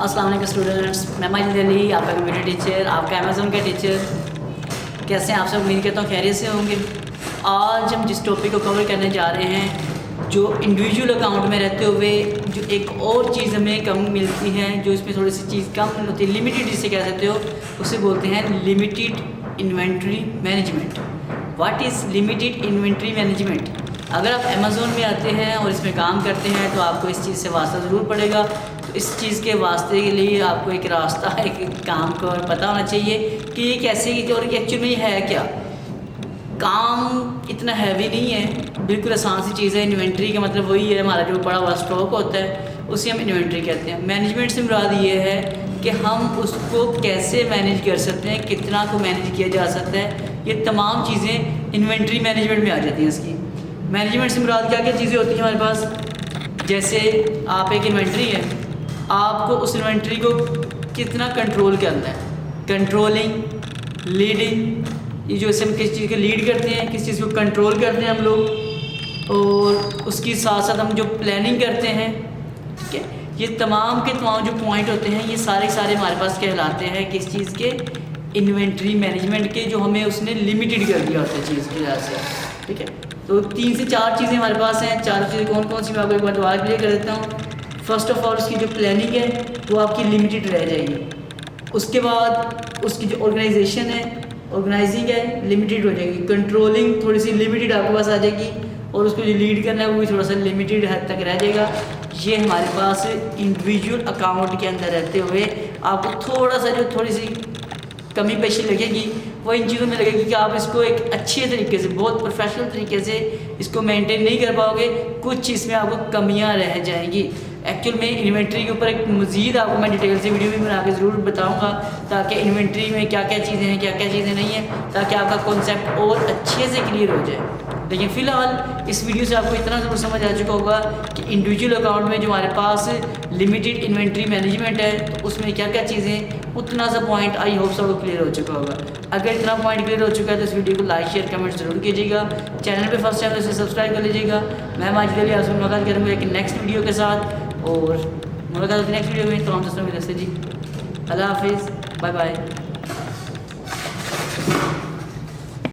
अस्सलाम वालेकुम स्टूडेंट्स, मैं माजिद अली, आपका कंप्यूटर टीचर, आपका अमेज़न का टीचर। कैसे हैं आप सब? उम्मीद करता हूँ खैरियत से होंगे। आज हम जिस टॉपिक को कवर करने जा रहे हैं, जो इंडिविजुअल अकाउंट में रहते हुए जो एक और चीज़ हमें कम मिलती है, जो इसमें थोड़ी सी चीज़ कम होती है, लिमिटेड जिसे कह सकते हो, उसे बोलते हैं limited inventory management. What is limited inventory management? अगर आप अमेज़न में आते हैं और इसमें काम करते हैं तो आपको इस चीज़ से वास्ता ज़रूर पड़ेगा। तो इस चीज़ के वास्ते के लिए आपको एक रास्ता, एक काम को पता होना चाहिए कि ये कैसे और एक्चुअली में ये है क्या। काम इतना हैवी नहीं है, बिल्कुल आसान सी चीज़ है। इन्वेंट्री का मतलब वही है, हमारा जो बड़ा हुआ स्टॉक होता है उसे हम इन्वेंट्री कहते हैं। मैनेजमेंट से मुराद ये है कि हम उसको कैसे मैनेज कर सकते हैं, कितना को मैनेज किया जा सकता है, ये तमाम चीज़ें इन्वेंट्री मैनेजमेंट में आ जाती हैं। इसकी मैनेजमेंट से मुराद क्या क्या चीज़ें होती हैं हमारे पास। जैसे आप एक इन्वेंट्री है, आपको उस इन्वेंट्री को कितना कंट्रोल करना है, कंट्रोलिंग, लीडिंग, ये जो हम किस चीज़ को लीड करते हैं, किस चीज़ को कंट्रोल करते हैं हम लोग, और उसके साथ साथ हम जो प्लानिंग करते हैं, ठीक है। ये तमाम के तमाम जो पॉइंट होते हैं, ये सारे हमारे पास कहलाते हैं किस चीज़ के, इन्वेंट्री मैनेजमेंट के, जो हमें उसने लिमिटेड कर दिया होता है चीज़ की वजह से, ठीक है। तो 3 से 4 चीज़ें हमारे पास हैं। 4 चीज़ें कौन कौन सी मैं आपको एक बार दोबारा क्लियर कर देता हूँ। फर्स्ट ऑफ ऑल उसकी जो प्लानिंग है वो आपकी लिमिटेड रह जाएगी। उसके बाद उसकी जो ऑर्गेनाइजेशन है, ऑर्गेनाइजिंग है, लिमिटेड हो जाएगी। कंट्रोलिंग थोड़ी सी लिमिटेड आपके पास आ जाएगी, और उसको जो लीड करना है वो भी थोड़ा सा लिमिटेड हद तक रह जाएगा। ये हमारे पास इंडिविजुअल अकाउंट के अंदर रहते हुए आपको थोड़ा सा जो थोड़ी सी कमी पेशी लगेगी वो इन चीज़ों में लगेगी कि आप इसको एक अच्छे तरीके से, बहुत प्रोफेशनल तरीके से इसको मेंटेन नहीं कर पाओगे। कुछ चीज़ में आपको कमियां रह जाएंगी। एक्चुअल में इन्वेंट्री के ऊपर एक मज़ीद आपको मैं डिटेल से वीडियो भी बना के ज़रूर बताऊंगा, ताकि इन्वेंट्री में क्या क्या चीज़ें हैं, क्या क्या चीज़ें नहीं हैं, ताकि आपका कॉन्सेप्ट और अच्छे से क्लियर हो जाए। लेकिन फ़िलहाल इस वीडियो से आपको इतना ज़रूर समझ आ चुका होगा कि इंडिविजुअल अकाउंट में जो हमारे पास लिमिटेड इन्वेंट्री मैनेजमेंट है, तो उसमें क्या क्या चीज़ें, उतना सा पॉइंट आई होप सबको क्लियर हो चुका होगा। अगर इतना पॉइंट क्लियर हो चुका है तो इस वीडियो को लाइक, शेयर, कमेंट ज़रूर कीजिएगा। चैनल पे फर्स्ट टाइम तो इसे सब्सक्राइब कर लीजिएगा। मैं माजिद अली आपसे मुलाकात करूँगा एक नेक्स्ट वीडियो के साथ, और मुलाकात होती नेक्स्ट वीडियो में। तमाम दोस्तों की तरफ से जी अल्लाह हाफिज़, बाय बाय।